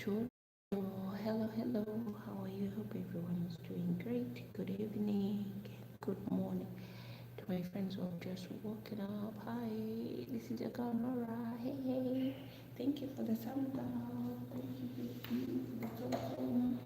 Jojo. Hello, hello. How are you? Hope everyone is doing great. Good evening, good morning to my friends who have just woken up. Hi, this is your girl Nora. Hey, hey. Thank you for the thumbs up. Thank you. That's awesome.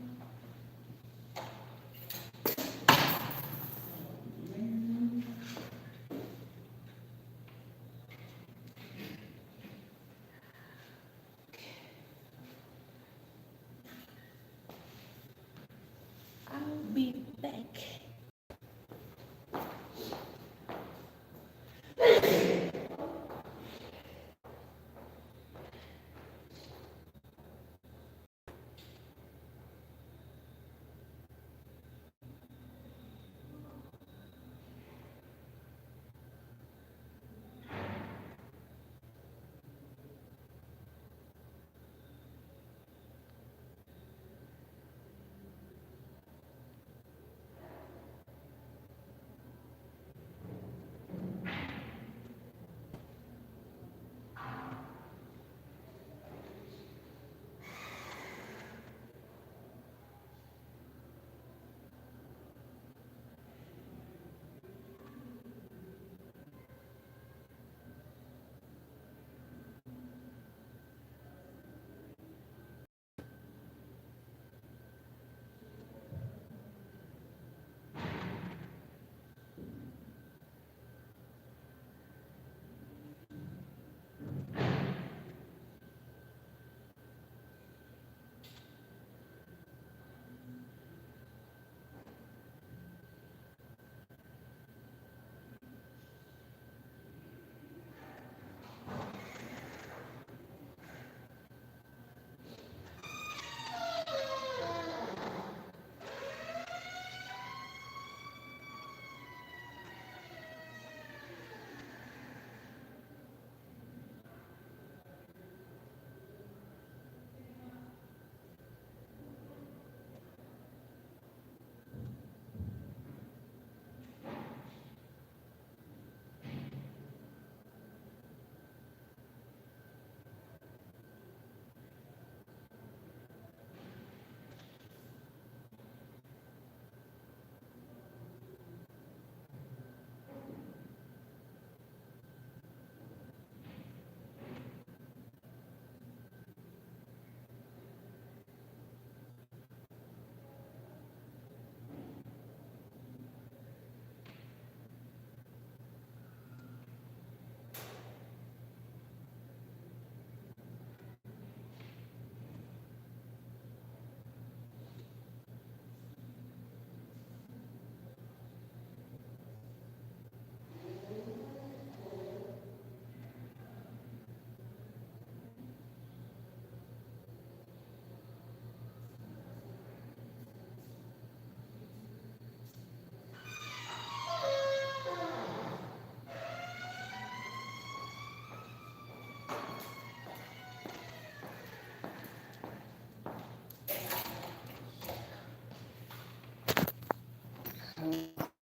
I'll be back.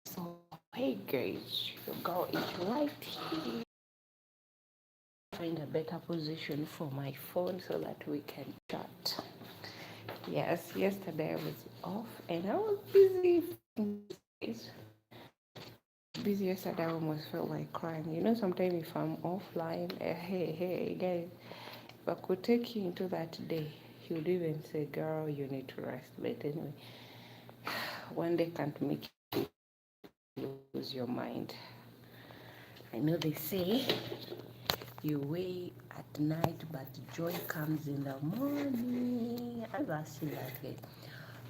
So, hey guys, your girl is right here. Find a better position for my phone so that we can chat. Yes, yesterday I was off and I was busy. Busy yesterday, I almost felt like crying. You know, sometimes if I'm offline, hey, guys, if I could take you into that day, he would even say, girl, you need to rest. But anyway, one day can't make you lose your mind. I know they say you wait at night, but joy comes in the morning. I've seen that way.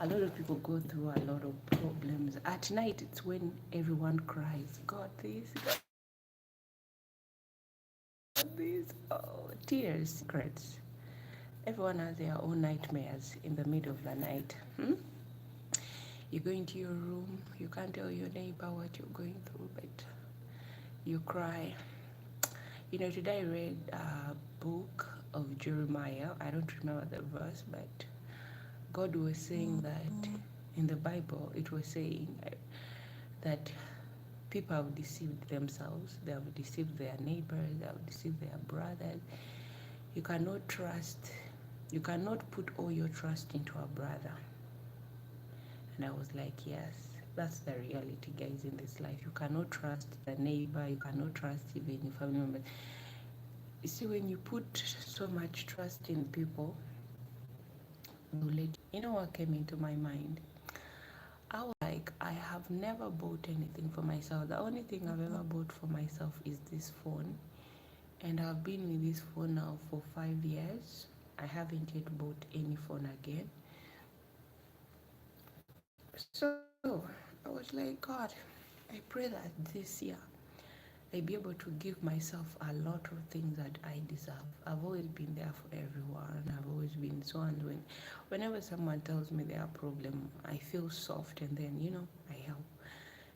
A lot of people go through a lot of problems. At night, it's when everyone cries, God this, God this. Oh, tears, secrets. Everyone has their own nightmares in the middle of the night. You go into your room, you can't tell your neighbor what you're going through, but you cry. You know, today I read a book of Jeremiah. I don't remember the verse, but God was saying that in the Bible, it was saying that people have deceived themselves, they have deceived their neighbors, they have deceived their brothers. You cannot trust You cannot put all your trust into a brother. And I was like, yes, that's the reality, guys, in this life. You cannot trust the neighbor, you cannot trust even your family members. You see, when you put so much trust in people, you know what came into my mind? I was like, I have never bought anything for myself. The only thing I've ever bought for myself is this phone. And I've been with this phone now for 5 years. I haven't yet bought any phone again. So I was like, God, I pray that this year I be able to give myself a lot of things that I deserve. I've always been there for everyone. I've always been so unwilling. Whenever someone tells me their problem, I feel soft and then, I help.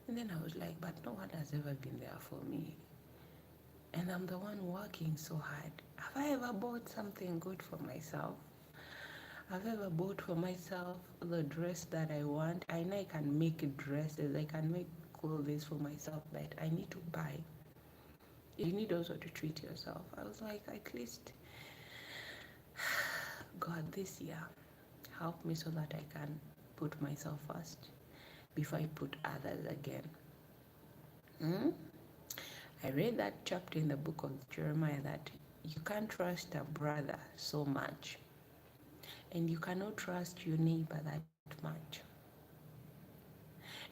And then I was like, but no one has ever been there for me. And I'm the one working so hard. Have I ever bought something good for myself? I've ever bought for myself the dress that I want. I know I can make dresses, I can make clothes for myself, but I need to buy. You need also to treat yourself. I was like, at least, God, this year, help me so that I can put myself first before I put others again. I read that chapter in the book of Jeremiah that you can't trust a brother so much, and you cannot trust your neighbor that much.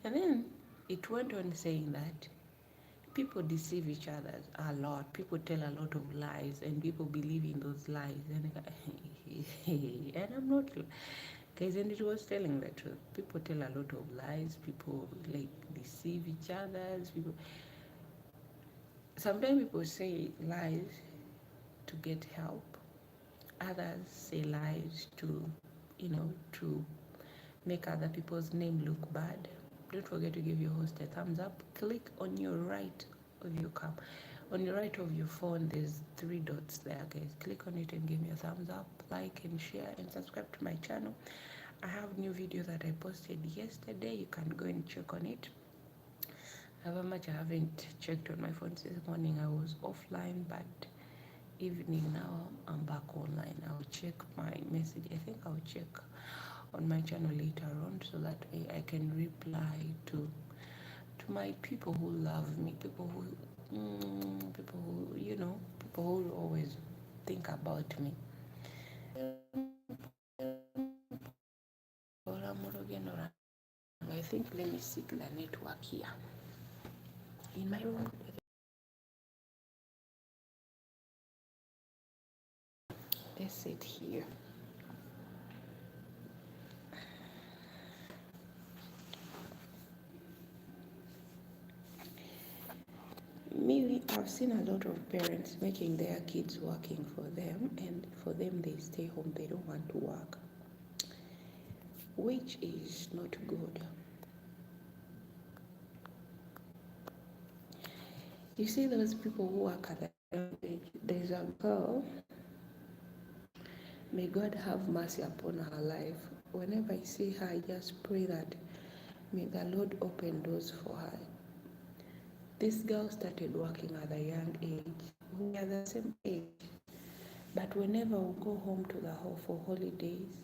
And then it went on saying that people deceive each other a lot. People tell a lot of lies, and people believe in those lies. And I'm not, guys, and it was telling the truth. People tell a lot of lies. People like deceive each other. Sometimes people say lies to get help. Others say lies to make other people's name look bad. Don't forget to give your host a thumbs up. Click on your right of your cup. On your right of your phone, there's 3 dots there, guys. Click on it and give me a thumbs up, like and share, and subscribe to my channel. I have new video that I posted yesterday. You can go and check on it. However much I haven't checked on my phone this morning. I was offline, but evening now I'm back online. I'll check my message. I think I'll check on my channel later on so that I can reply to my people who love me, people who always think about me. I think let me seek the network here in my room. Let's sit here. Me, I've seen a lot of parents making their kids working for them, and for them they stay home, they don't want to work, which is not good. You see those people who work at the age. There's a girl, may God have mercy upon her life. Whenever I see her, I just pray that may the Lord open doors for her. This girl started working at a young age. We are the same age. But whenever we go home to the home for holidays,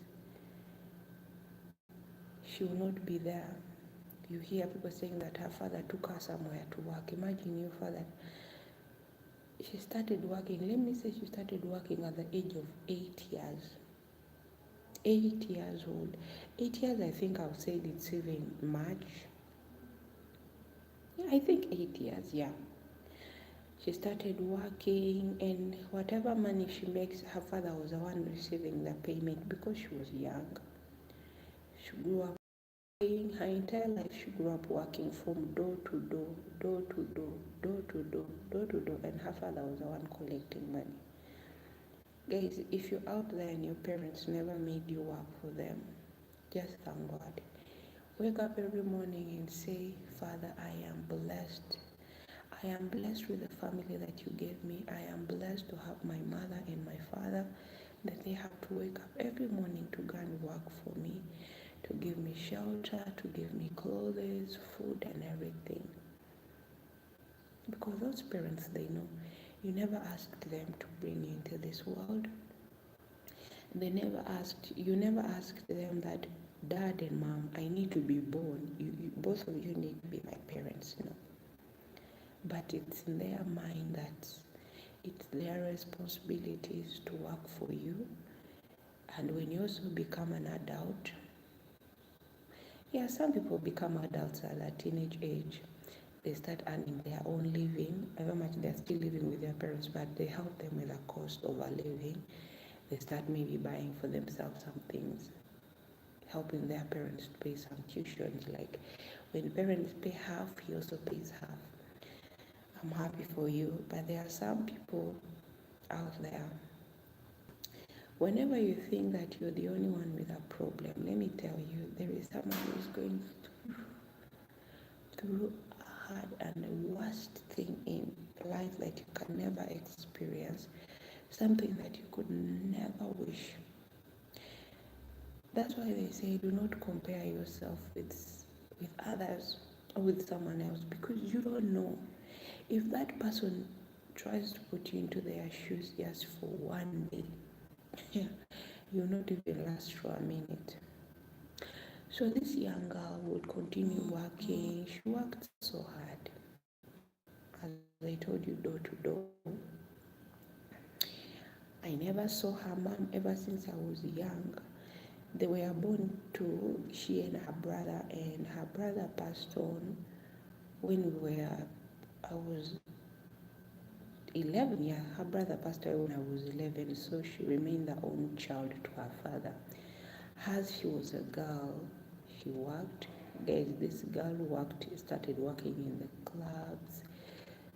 she will not be there. You hear people saying that her father took her somewhere to work. Imagine your father. She started working. Let me say she started working at the age of 8 years. 8 years old. 8 years, I think I've said it's even March. Yeah, I think 8 years, yeah. She started working, and whatever money she makes, her father was the one receiving the payment because she was young. She grew up working her entire life. She grew up working from door to door, door to door, door to door, door to door, and her father was the one collecting money. Guys, if you're out there and your parents never made you work for them, just thank God. Wake up every morning and say, Father, I am blessed. I am blessed with the family that you gave me. I am blessed to have my mother and my father, that they have to wake up every morning to go and work for me, to give me shelter, to give me clothes, food, and everything. Because those parents, they know you never asked them to bring you into this world. You never asked them that, Dad and Mom, I need to be born. Both of you need to be my parents, But it's in their mind that it's their responsibilities to work for you. And when you also become an adult, some people become adults at a teenage age. They start earning their own living. However much they're still living with their parents, but they help them with the cost of a living. They start maybe buying for themselves some things, helping their parents to pay some tuitions. Like when parents pay half, he also pays half. I'm happy for you, but there are some people out there. Whenever you think that you're the only one with a problem, let me tell you, there is someone who's going through a hard and the worst thing in life that you can never experience, something that you could never wish. That's why they say do not compare yourself with others or with someone else, because you don't know if that person tries to put you into their shoes just for one day. You'll not even last for a minute. So this young girl would continue working. She worked so hard, as I told you, door to door. I never saw her mom ever since I was young. They were born two, she and her brother passed on when I was 11. Yeah, her brother passed away when I was 11, so she remained the only child to her father. As she was a girl, she worked. This girl started working in the clubs,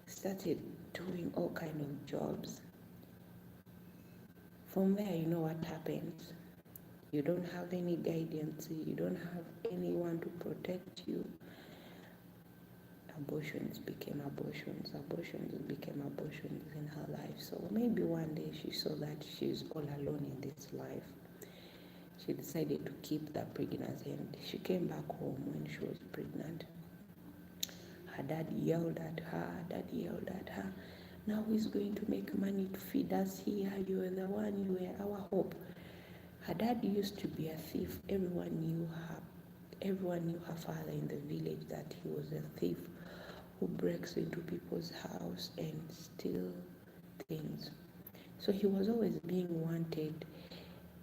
started doing all kind of jobs. From there, you know what happens. You don't have any guidance. You don't have anyone to protect you. Abortions became abortions in her life. So maybe one day she saw that she's all alone in this life. She decided to keep that pregnancy, and she came back home when she was pregnant. Her dad yelled at her. Now who's going to make money to feed us here? You were the one, you were our hope. Her dad used to be a thief. Everyone knew her father in the village, that he was a thief who breaks into people's house and steal things. So he was always being wanted.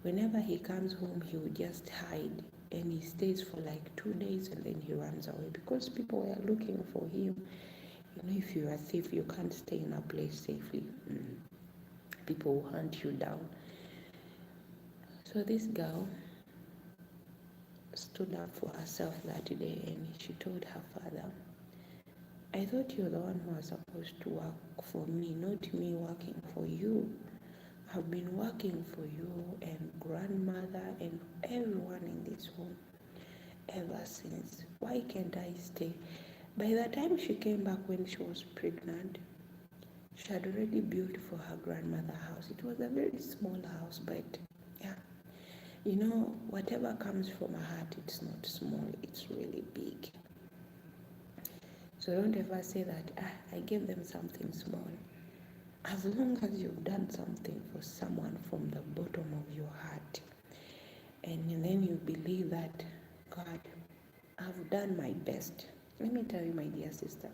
Whenever he comes home, he would just hide, and he stays for like 2 days and then he runs away because people were looking for him. If you're a thief, you can't stay in a place safely. People will hunt you down. So this girl stood up for herself that day, and she told her father, I thought you were the one who was supposed to work for me, not me working for you. I've been working for you and grandmother and everyone in this home ever since. Why can't I stay? By the time she came back when she was pregnant, she had already built for her grandmother a house. It was a very small house, but whatever comes from her heart, it's not small, it's really big. So don't ever say that, I gave them something small. As long as you've done something for someone from the bottom of your heart, and then you believe that, God, I've done my best. Let me tell you, my dear sister,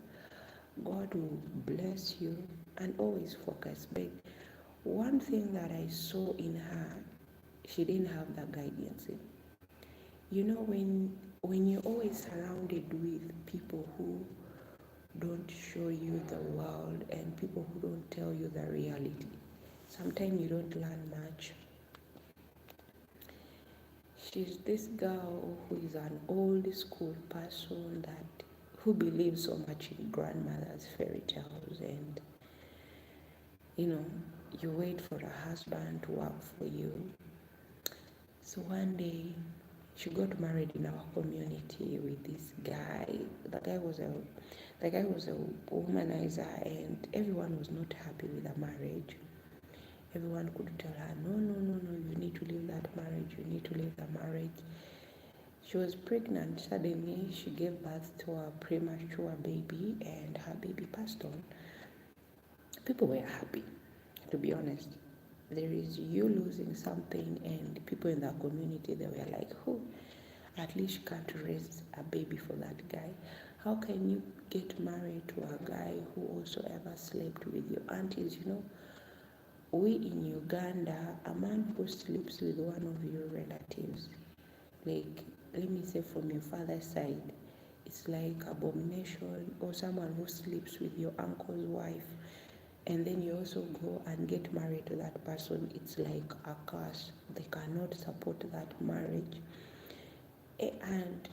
God will bless you, and always focus. But one thing that I saw in her, she didn't have that guidance. When you're always surrounded with people who don't show you the world and people who don't tell you the reality, sometimes you don't learn much. She's this girl who is an old school person who believes so much in grandmother's fairy tales, and you wait for a husband to work for you. So one day she got married in our community with this guy. The guy was a womanizer, and everyone was not happy with the marriage. Everyone could tell her, no, you need to leave that marriage. She was pregnant. Suddenly she gave birth to a premature baby, and her baby passed on. People were happy, to be honest. there is you losing something, and people in the community, they were like, who? At least you can't raise a baby for that guy. How can you get married to a guy who also ever slept with your aunties? We in Uganda, a man who sleeps with one of your relatives, like, let me say from your father's side, it's like abomination. Or someone who sleeps with your uncle's wife, and then you also go and get married to that person, it's like a curse. They cannot support that marriage. And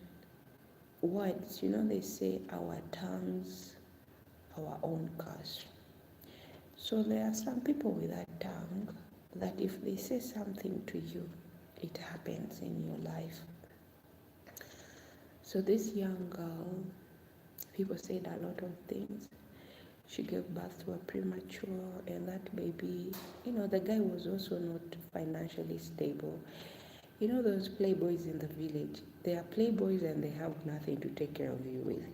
words, they say our tongues, our own curse. So there are some people with that tongue that if they say something to you, it happens in your life. So this young girl, people said a lot of things. She gave birth to a premature, and that baby, the guy was also not financially stable. Those playboys in the village, they are playboys and they have nothing to take care of you with.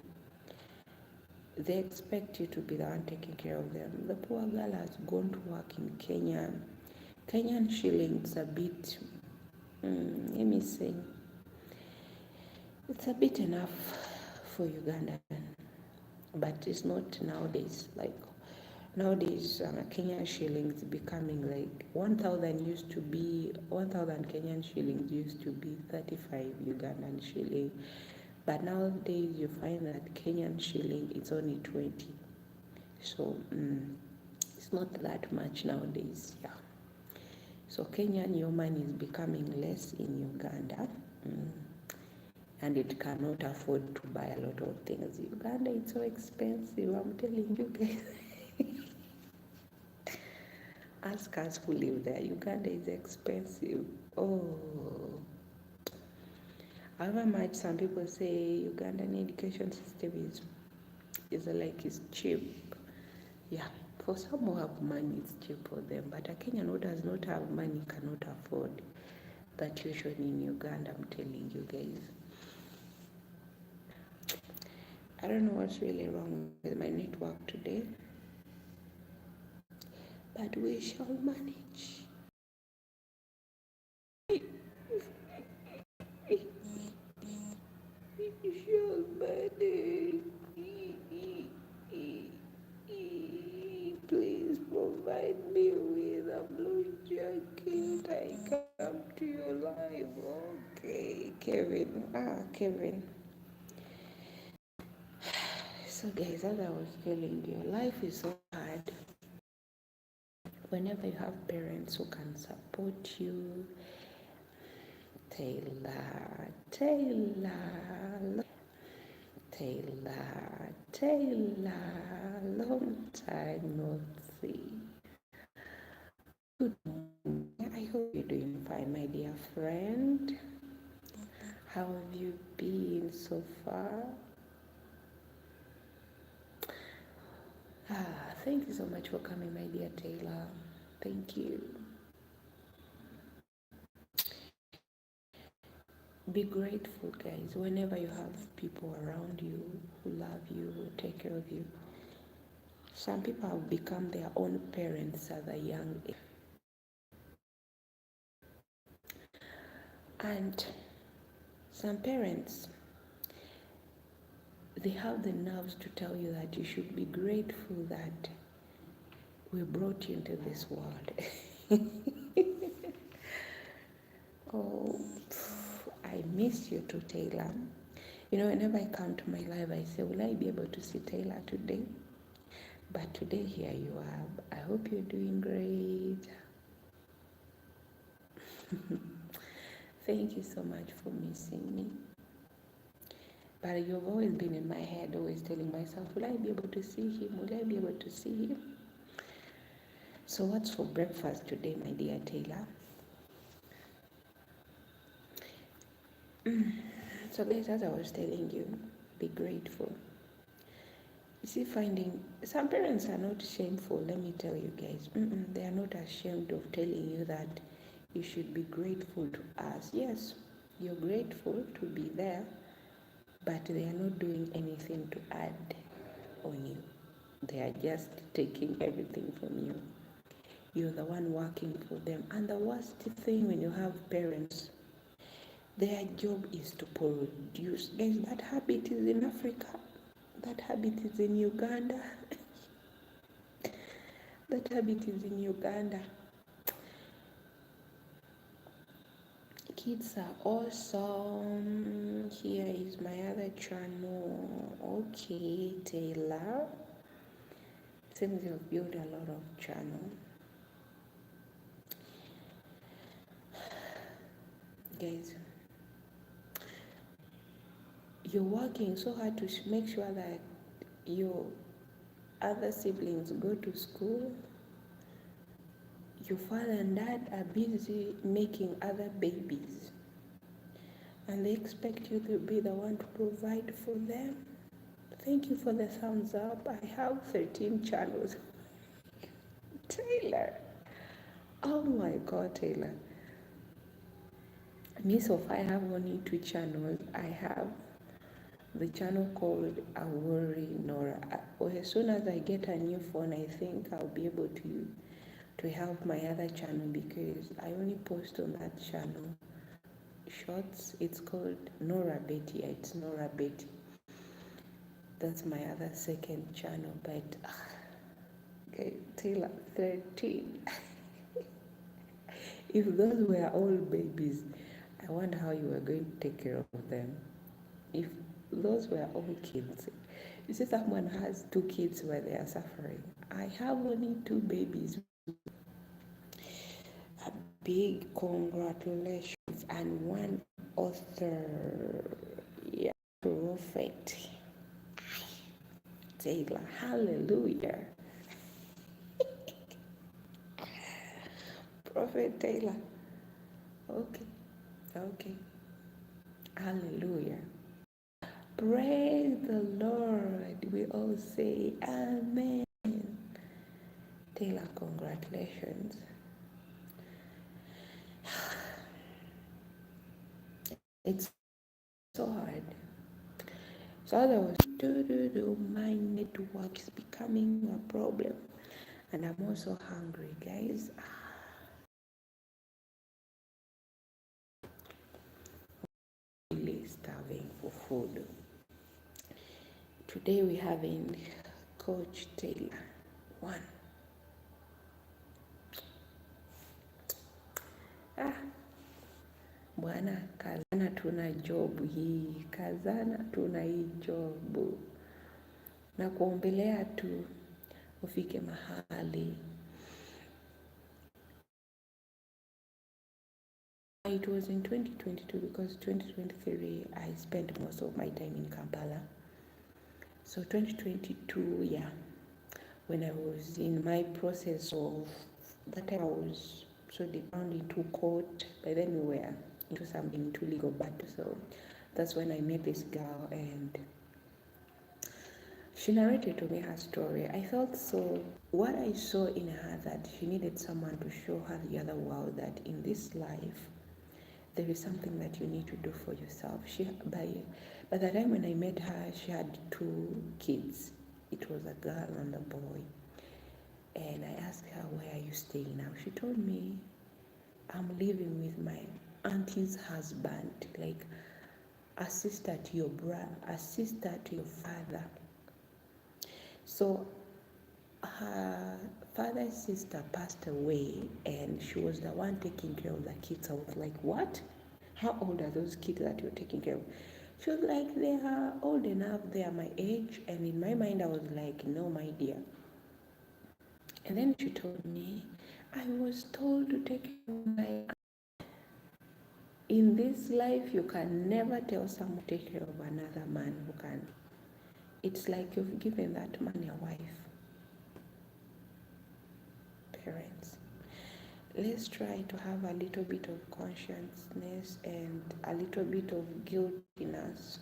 They expect you to be the one taking care of them. The poor girl has gone to work in Kenya. Kenyan shillings a bit, let me say, it's a bit enough for Uganda, but it's not nowadays. Like nowadays, Kenyan shillings becoming like 1,000 used to be 1,000 Kenyan shillings used to be 35 Ugandan shilling, but nowadays you find that Kenyan shilling it's only 20. So it's not that much nowadays, yeah. So Kenyan your money is becoming less in Uganda. And it cannot afford to buy a lot of things. Uganda, it's so expensive, I'm telling you guys. Ask us who live there. Uganda is expensive. Oh, however much some people say Ugandan education system is cheap. Yeah, for some who have money, it's cheap for them. But a Kenyan who does not have money cannot afford the tuition in Uganda, I'm telling you guys. I don't know what's really wrong with my network today, but we shall manage. We shall manage. Please provide me with a blue jacket. I come to your life. Okay, Kevin. Kevin. So guys, as I was telling you, life is so hard. Whenever you have parents who can support you, Taylor, long time no see. Good morning. I hope you're doing fine, my dear friend. How have you been so far? Thank you so much for coming, my dear Taylor. Thank you. Be grateful, guys, whenever you have people around you who love you, who take care of you. Some people have become their own parents at a young age. And some parents, they have the nerves to tell you that you should be grateful that we brought you into this world. Oh, I miss you too, Taylor. Whenever I come to my life, I say, will I be able to see Taylor today? But today, here you are. I hope you're doing great. Thank you so much for missing me. But you've always been in my head, always telling myself, will I be able to see him? Will I be able to see him? So what's for breakfast today, my dear Taylor? So guys, as I was telling you, be grateful. You see, some parents are not shameful, let me tell you guys. They are not ashamed of telling you that you should be grateful to us. Yes, you're grateful to be there, but they are not doing anything to add on you. They are just taking everything from you. You're the one working for them. And the worst thing when you have parents, their job is to produce. Guys, that habit is in Africa. That habit is in Uganda. That habit is in Uganda. Kids are awesome. Here is my other channel. Okay, Taylor. Seems you've built a lot of channel. Guys, you're working so hard to make sure that your other siblings go to school. Your father and dad are busy making other babies, and they expect you to be the one to provide for them. Thank you for the thumbs up. I have 13 channels. Taylor. Oh my God, Taylor. Me, so far, I have only 2 channels. I have the channel called Namukose Norah. As soon as I get a new phone, I think I'll be able to help my other channel, because I only post on that channel shorts. It's called Norah Betty. It's Norah Betty. That's my other second channel. But okay, Taylor, 13. If those were all babies, I wonder how you were going to take care of them. If those were all kids. You see, someone has 2 kids where they are suffering. I have only 2 babies. A big congratulations, and one author, yeah, prophet Taylor. Hallelujah. Prophet Taylor. Okay. Hallelujah. Praise the Lord. We all say amen. Taylor, congratulations. It's so hard. So there was my network is becoming a problem, and I'm also hungry, guys. Really starving for food. Today we're having Coach Taylor 1. Bwana, kazana, tuna job hii, kazana, tuna hii job, na kuombelea tu ufike mahali. It was in 2022, because 2023 I spent most of my time in Kampala. So 2022, yeah, when I was in my process of that time, I was so deep down into court. By then we were into legal battle. So that's when I met this girl, and she narrated to me her story. I felt so, what I saw in her, that she needed someone to show her the other world, that in this life there is something that you need to do for yourself. By the time when I met her, she had 2 kids. It was a girl and a boy. And I asked her, where are you staying now? She told me, I'm living with my auntie's husband, like a sister to your brother, a sister to your father. So her father's sister passed away, and she was the one taking care of the kids. I was like, what? How old are those kids that you're taking care of? She was like, they are old enough, they are my age. And in my mind, I was like, no, my dear. And then she told me, I was told to take care of my aunt. In this life, you can never tell someone to take care of another man who can. It's like you've given that man a wife. Parents, let's try to have a little bit of consciousness and a little bit of guilt in us,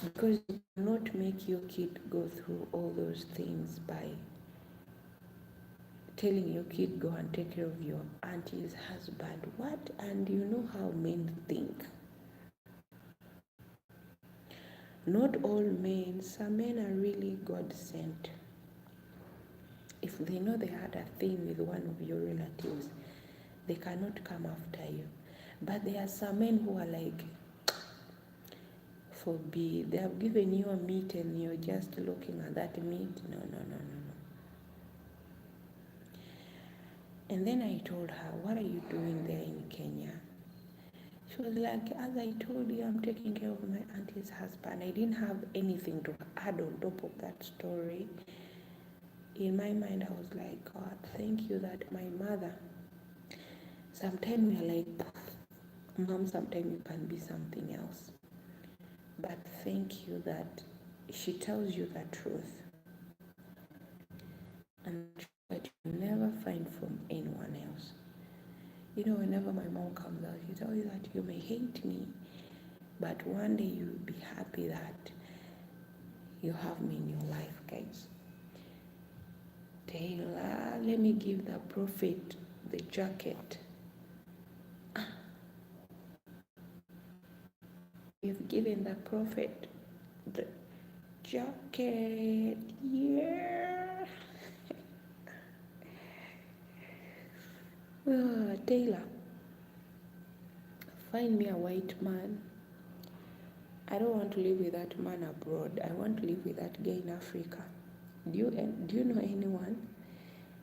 because you cannot make your kid go through all those things by telling your kid, go and take care of your auntie's husband. What? And you know how men think. Not all men, some men are really God sent. if they know they had a thing with one of your relatives, they cannot come after you. But there are some men who are like, forbid. They have given you a meat and you're just looking at that meat. No, no, no, no, no. And then I told her, what are you doing there in Kenya? She was like, as I told you, I'm taking care of my auntie's husband. I didn't have anything to add on top of that story. In my mind, I was like, God, thank you that my mother, sometimes we're like, Mom, sometimes you can be something else. But thank you that she tells you the truth. And that you never find from anyone else. You know, whenever my mom comes out, she tells you that you may hate me, but one day you'll be happy that you have me in your life, guys. Taylor, let me give the prophet the jacket. You've given the prophet the jacket. Yeah. Taylor, find me a white man. I don't want to live with that man abroad. I want to live with that guy in Africa. Do you know anyone?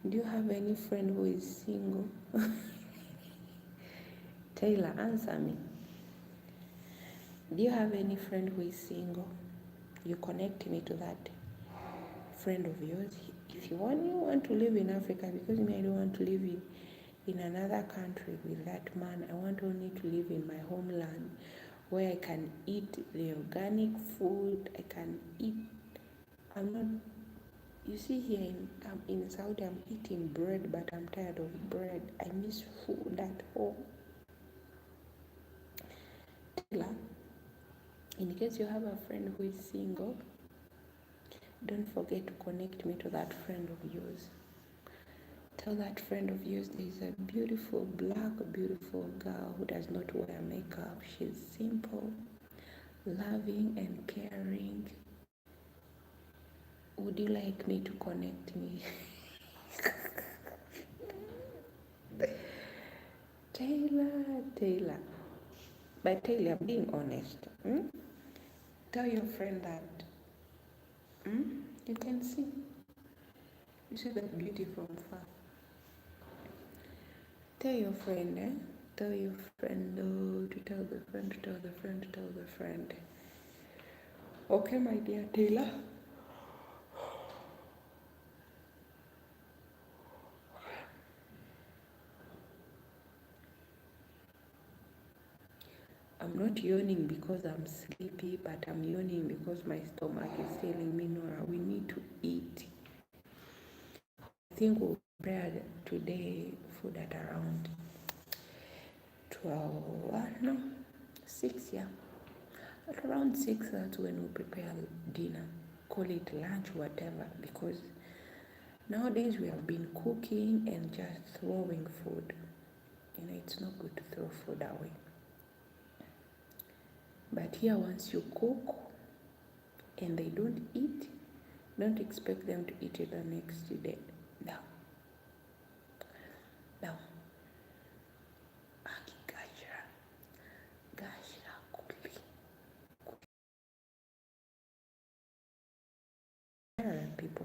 Do you have any friend who is single? Taylor, answer me. Do you have any friend who is single? You connect me to that friend of yours. If you want to live in Africa, because me, I don't want to live in another country with that man. I want only to live in my homeland where I can eat the organic food. I can eat. I'm not. You see, here in Saudi, I'm eating bread, but I'm tired of bread. I miss food at home. Taylor, in case you have a friend who is single, don't forget to connect me to that friend of yours. Tell that friend of yours there is a beautiful girl who does not wear makeup. She's simple, loving, and caring. Would you like me to connect me? Taylor. But Taylor, being honest, tell your friend that you can see. You see that beauty from far. Tell your friend, Tell your friend, to tell the friend, to tell the friend, to tell the friend. Okay, my dear Taylor. I'm not yawning because I'm sleepy, but I'm yawning because my stomach is telling me, Nora, we need to eat. I think we'll prepare today food at around 6, yeah. At around 6, that's when we prepare dinner. Call it lunch, whatever, because nowadays we have been cooking and just throwing food. You know, it's not good to throw food away. But here, once you cook and they don't eat, don't expect them to eat it the next day. No.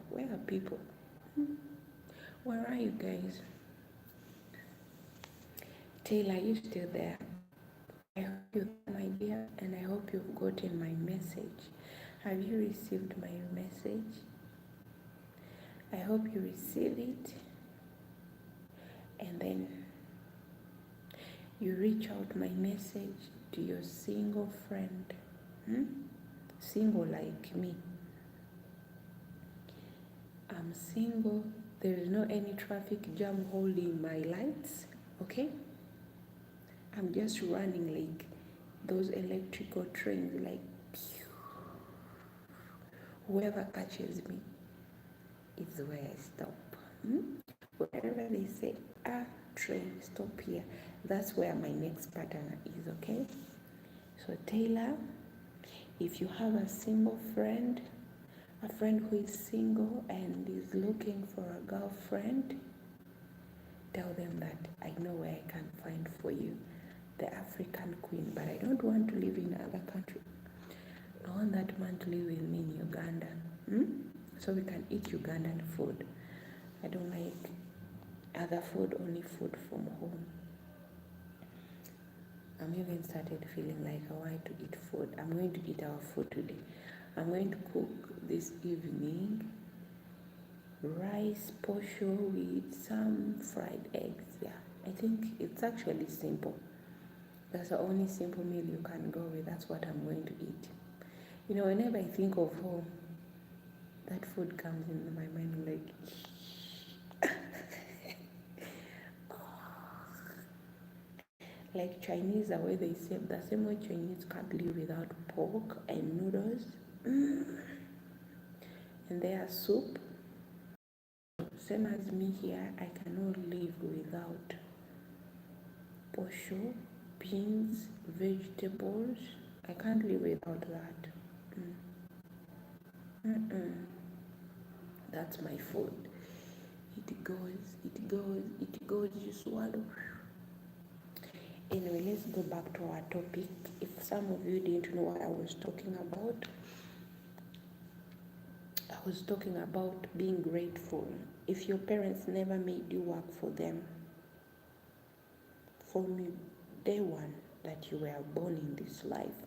Where are people? Where are you guys? Taylor, are you still there? I hope you, my dear, and I hope you've gotten my message. Have you received my message? I hope you receive it, and then you reach out my message to your single friend. Single like me. I'm single. There is no any traffic jam holding my lights, okay? I'm just running like those electrical trains, like pew. Whoever catches me is where I stop. Wherever they say, train, stop here, that's where my next partner is, okay? So Taylor, if you have a single friend, a friend who is single and is looking for a girlfriend, tell them that I know where I can find for you the African queen, but I don't want to live in another country. I want that man to live with me in Uganda, so we can eat Ugandan food. I don't like other food, only food from home. I'm even started feeling like I want to eat food. I'm going to eat our food today. I'm going to cook this evening rice, posho with some fried eggs. Yeah, I think it's actually simple. That's the only simple meal you can go with. That's what I'm going to eat. You know, whenever I think of home, that food comes into my mind like Chinese, the way they say, the same way Chinese can't live without pork and noodles, and their soup. Same as me here, I cannot live without posho, beans, vegetables. I can't live without that. That's my food. It goes, you swallow. Anyway, let's go back to our topic. If some of you didn't know what I was talking about, I was talking about being grateful. If your parents never made you work for them, from day one that you were born in this life,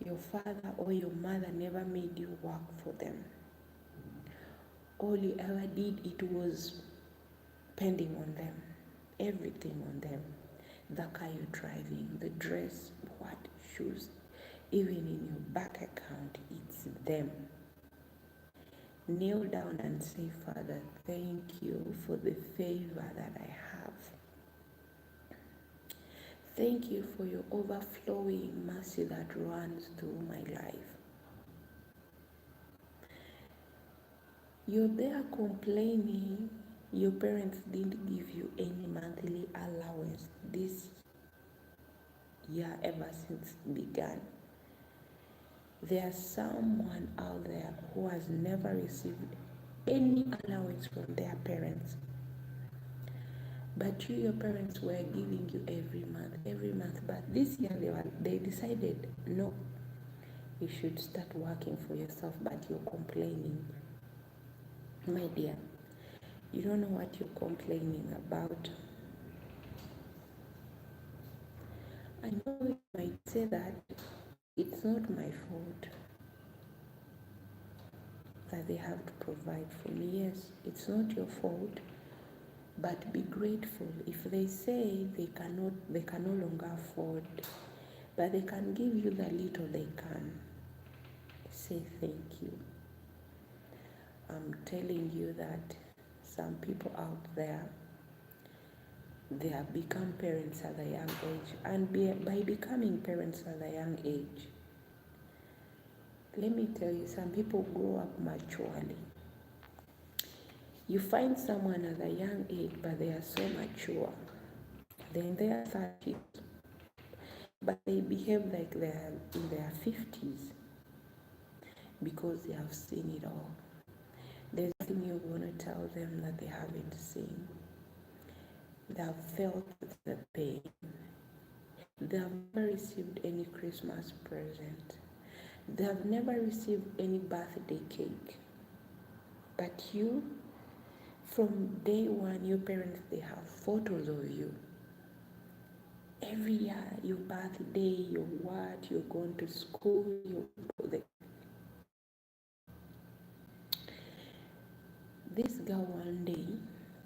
your father or your mother never made you work for them. All you ever did, it was pending on them, everything on them. The car you're driving, the dress, what, shoes, even in your bank account, it's them. Kneel down and say, Father, thank you for the favor that I have. Thank you for your overflowing mercy that runs through my life. You're there complaining your parents didn't give you any monthly allowance this year ever since it began. There's someone out there who has never received any allowance from their parents. But your parents were giving you every month. But this year they decided, no, you should start working for yourself, but you're complaining. My dear, you don't know what you're complaining about. I know you might say that it's not my fault that they have to provide for me. Yes, it's not your fault, but be grateful. If they say they can no longer afford, but they can give you the little they can, say thank you. I'm telling you that some people out there, they have become parents at a young age, and by becoming parents at a young age, let me tell you, some people grow up maturely. You find someone at a young age, but they are so mature. They're in their 30s, but they behave like they're in their 50s because they have seen it all. There's nothing you're going to tell them that they haven't seen. They have felt the pain. They have never received any Christmas present. They have never received any birthday cake. But you, from day one, your parents, they have photos of you. Every year, your birthday, your what, you're going to school, This girl one day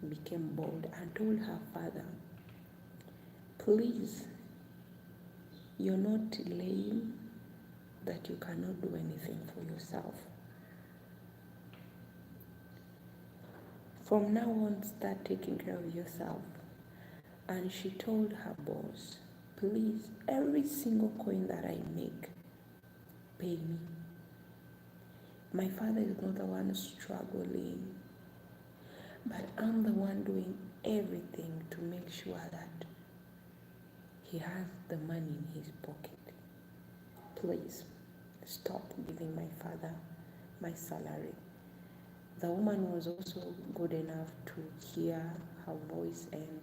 became bold and told her father, please, you're not lame that you cannot do anything for yourself. From now on, start taking care of yourself. And she told her boss, please, every single coin that I make, pay me. My father is not the one struggling, but I'm the one doing everything to make sure that he has the money in his pocket. Please, stop giving my father my salary. The woman was also good enough to hear her voice, and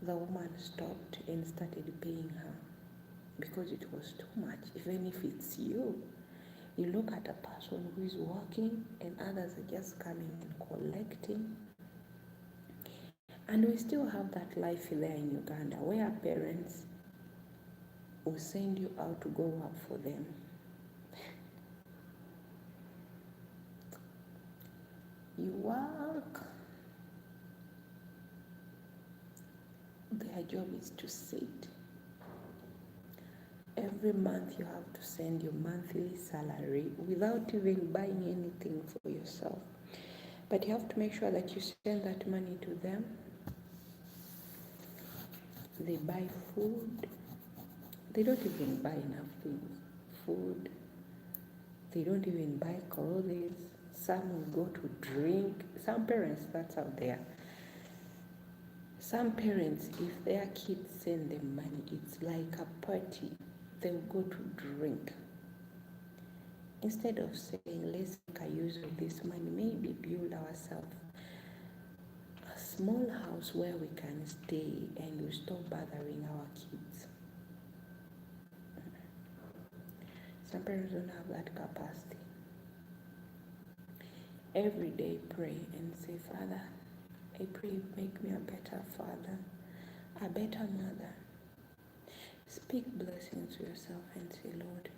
the woman stopped and started paying her because it was too much. Even if it's you look at a person who is working and others are just coming and collecting. And we still have that life there in Uganda where parents will send you out to go work for them. You work. Their job is to sit. Every month you have to send your monthly salary without even buying anything for yourself. But you have to make sure that you send that money to them. They buy food. They don't even buy enough things. Food. They don't even buy clothes. Some will go to drink. Some parents, that's out there. Some parents, if their kids send them money, it's like a party. They'll go to drink. Instead of saying, let's make a use of this money, maybe build ourselves a small house where we can stay and we stop bothering our kids. Some parents don't have that capacity. Every day pray and say, Father, I pray make me a better father, a better mother. Speak blessings to yourself and say, Lord,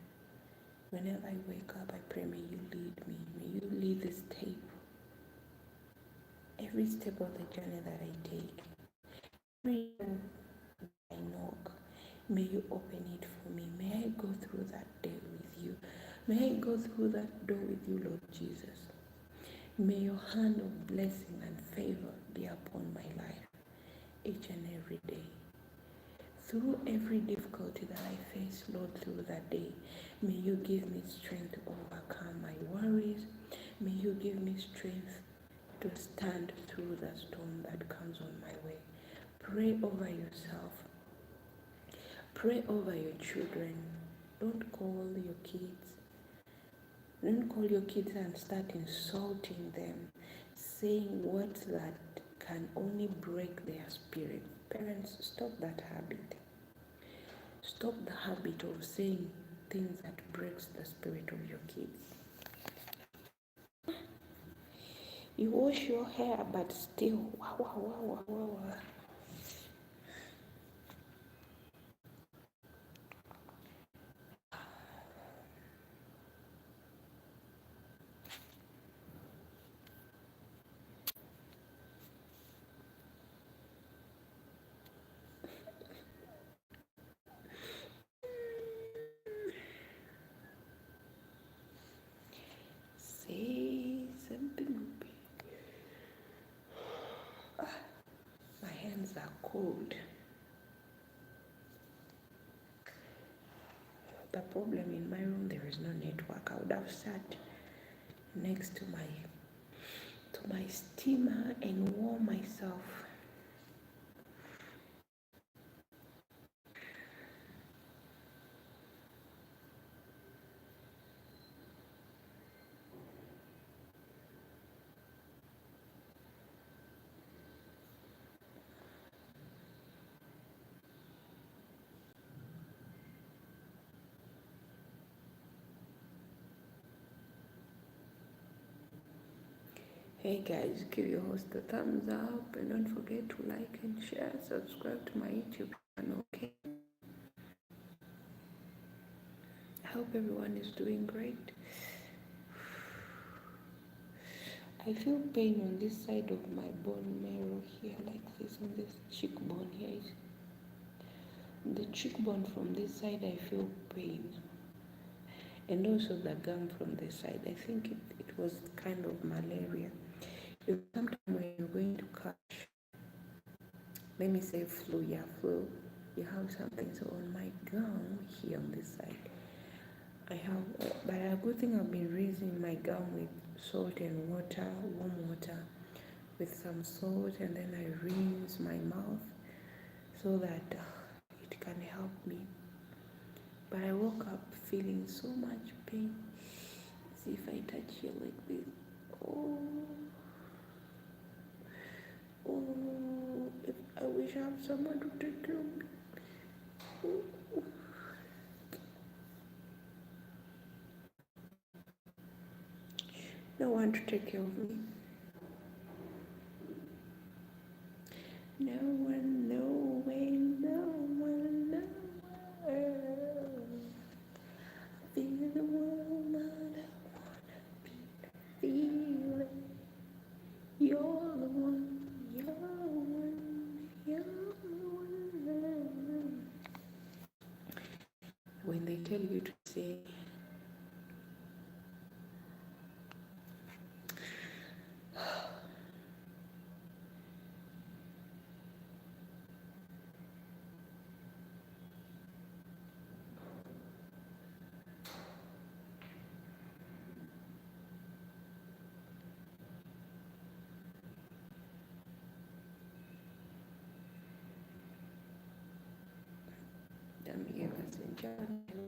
whenever I wake up, I pray may you lead me. May you lead this step. Every step of the journey that I take, every door I knock, may you open it for me. May I go through that day with you. May I go through that door with you, Lord Jesus. May your hand of blessing and favor be upon my life each and every day. Through every difficulty that I face, Lord, through that day, may you give me strength to overcome my worries. May you give me strength to stand through the storm that comes on my way. Pray over yourself. Pray over your children. Don't call your kids. Don't call your kids and start insulting them, saying words that can only break their spirit. Parents, stop that habit. Stop the habit of saying things that breaks the spirit of your kids. You wash your hair, but still, wow. Say something. My hands are cold. The problem in my room, there is no network. I would have sat next to my steamer and warm myself. Hey guys, give your host a thumbs up and don't forget to like and share, subscribe to my YouTube channel, okay? I hope everyone is doing great. I feel pain on this side of my bone marrow here, like this, on this cheekbone here. The cheekbone from this side, I feel pain. And also the gum from this side. I think it was kind of malaria. If sometimes when you're going to catch, let me say flu, you have something. So on my gum here on this side, I have, but a good thing I've been rinsing my gum with salt and water, warm water, with some salt, and then I rinse my mouth so that it can help me. But I woke up feeling so much pain, as if I here like this. Oh, oh, if I wish I have someone to take care of me. Oh, no one to take care of me. No one, no way, no one, nowhere. Feel the world, I wanna feel it. You're the one, you're the one, you're the one. When they tell you to say,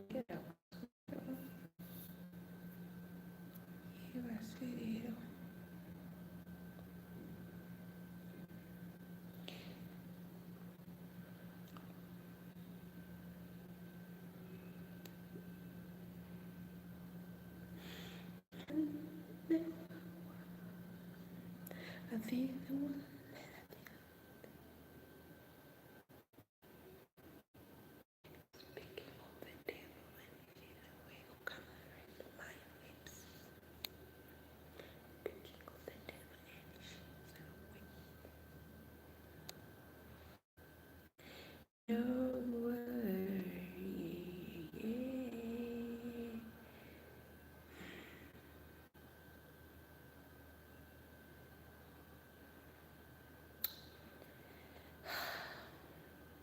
get up. I feel the one. Speaking of the devil and his way of covering my lips. Speaking of the devil and his way. No worry.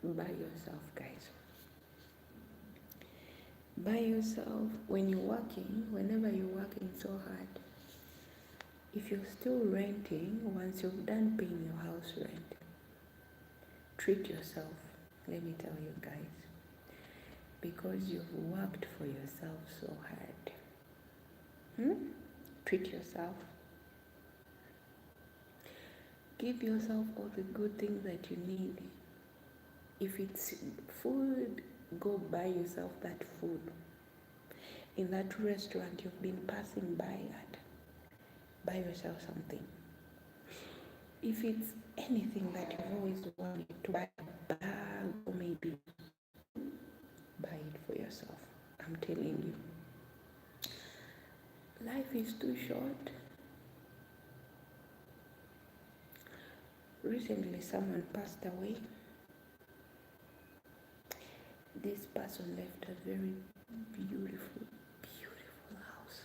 By yourself, guys. By yourself, when you're working, whenever you're working so hard, if you're still renting, once you've done paying your house rent, treat yourself. Let me tell you guys, because you've worked for yourself so hard. Treat yourself. Give yourself all the good things that you need. If it's food, go buy yourself that food. In that restaurant you've been passing by at, buy yourself something. If it's anything that you've always wanted to buy, a bag or maybe, buy it for yourself. I'm telling you. Life is too short. Recently someone passed away. This person left a very beautiful, beautiful house.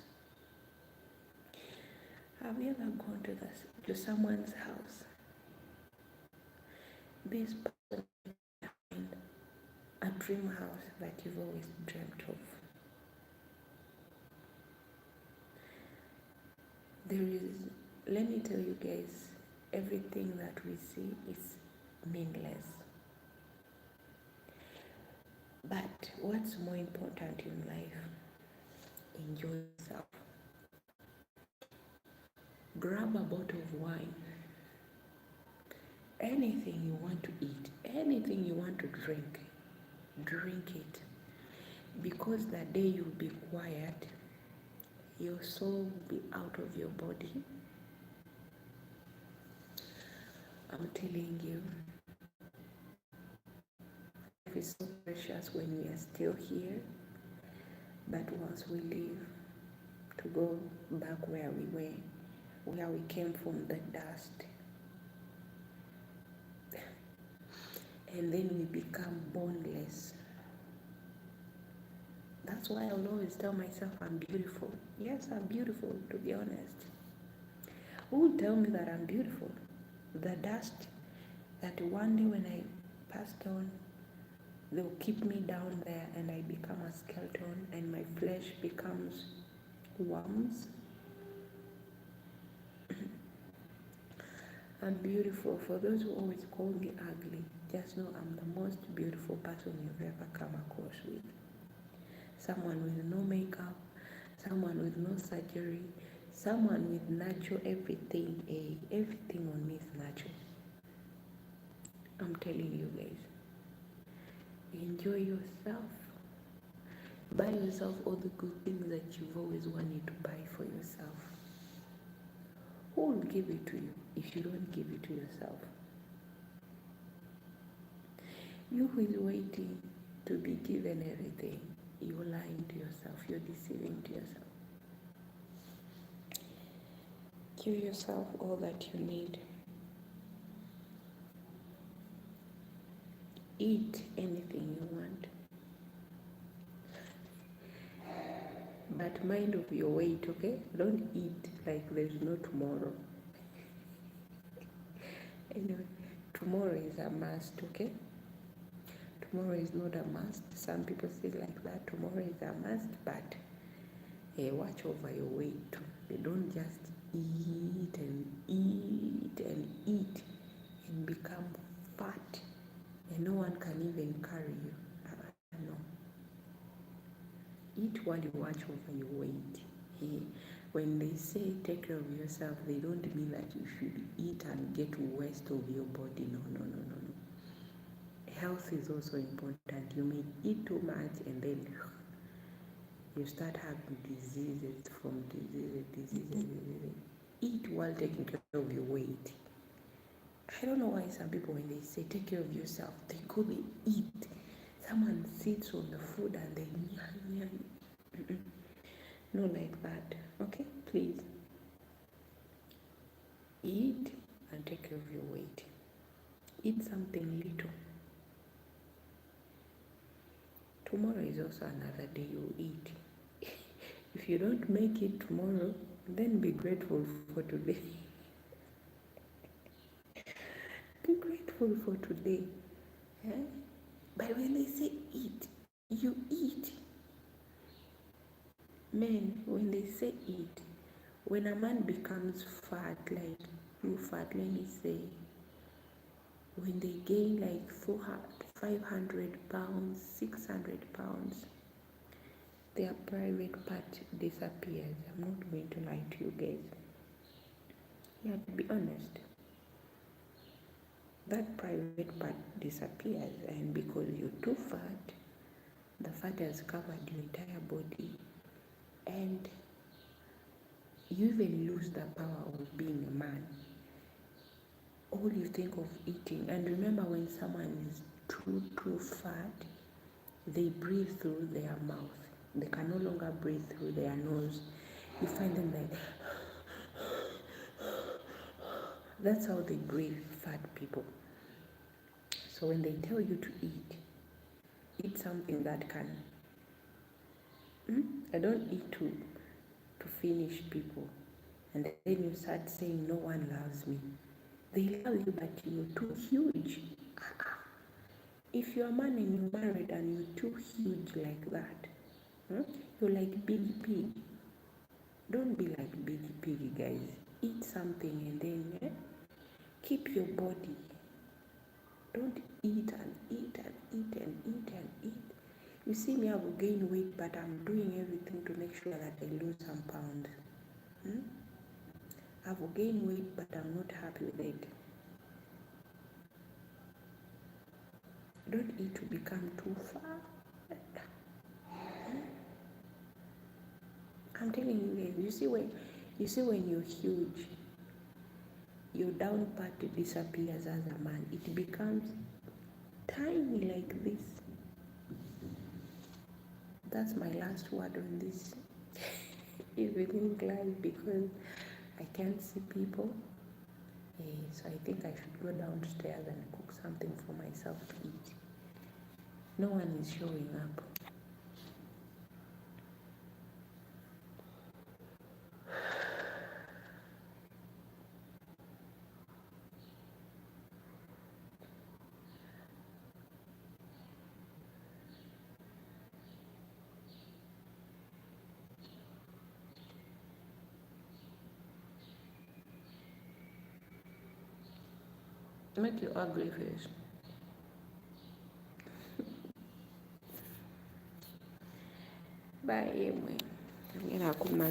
Have you ever gone to someone's house? This person left a dream house that you've always dreamt of. Let me tell you guys, everything that we see is meaningless. But what's more important in life? Enjoy yourself. Grab a bottle of wine. Anything you want to eat, anything you want to drink, drink it. Because that day you'll be quiet, your soul will be out of your body. I'm telling you, life is so precious when we are still here, but once we leave to go back where we were, where we came from, the dust, and then we become boneless. That's why I'll always tell myself I'm beautiful. Yes, I'm beautiful, to be honest. Who will tell me that I'm beautiful? The dust, that one day when I passed on, they'll keep me down there and I become a skeleton and my flesh becomes worms. I'm beautiful. For those who always call me ugly, just know I'm the most beautiful person you've ever come across with. Someone with no makeup, someone with no surgery, Someone with natural everything, everything on me is natural. I'm telling you guys, enjoy yourself. Buy yourself all the good things that you've always wanted to buy for yourself. Who will give it to you if you don't give it to yourself? You who is waiting to be given everything, you're lying to yourself, you're deceiving to yourself. Give yourself all that you need. Eat anything you want. But mind of your weight, okay? Don't eat like there's no tomorrow. Anyway, tomorrow is a must, okay? Tomorrow is not a must. Some people say like that. Tomorrow is a must, but watch over your weight too. You don't just eat and eat and eat and become fat, and no one can even carry you. No. Eat while you watch over your weight. When they say take care of yourself, they don't mean that you should eat and get waste of your body. No. Health is also important. You may eat too much and then you start having diseases from diseases. Eat while taking care of your weight. I don't know why some people, when they say take care of yourself, they go, they eat. Someone sits on the food and they no, like that. Okay, please eat and take care of your weight. Eat something little. Tomorrow is also another day you eat. If you don't make it tomorrow, then be grateful for today. Be grateful for today. But when they say eat, you eat. Men, when they say eat, when a man becomes fat, like too fat, let me say, when they gain like 500 pounds, 600 pounds, their private part disappears. I'm not going to lie to you guys. You have to be honest. That private part disappears, and because you're too fat, the fat has covered your entire body, and you even lose the power of being a man. All you think of eating, and remember, when someone is too fat, they breathe through their mouth. They can no longer breathe through their nose. You find them like, that's how they breathe, fat people. So when they tell you to eat something that can, I don't eat to finish people. And then you start saying, no one loves me. They love you, but you're too huge. If you're a man and you're married and you're too huge like that, you're like Big Pig. Don't be like Big Pig, guys. Eat something and then keep your body. Don't eat and eat and eat and eat and eat. You see me, I will gain weight, but I'm doing everything to make sure that I lose some pounds. I will gain weight, but I'm not happy with it. Don't eat to become too fat. I'm telling you guys, you see when you're huge, your down part disappears as a man. It becomes tiny like this. That's my last word on this evening class, because I can't see people. So I think I should go downstairs and cook something for myself to eat. No one is showing up. Make your ugly face. Bye, anyway. I'm gonna cook my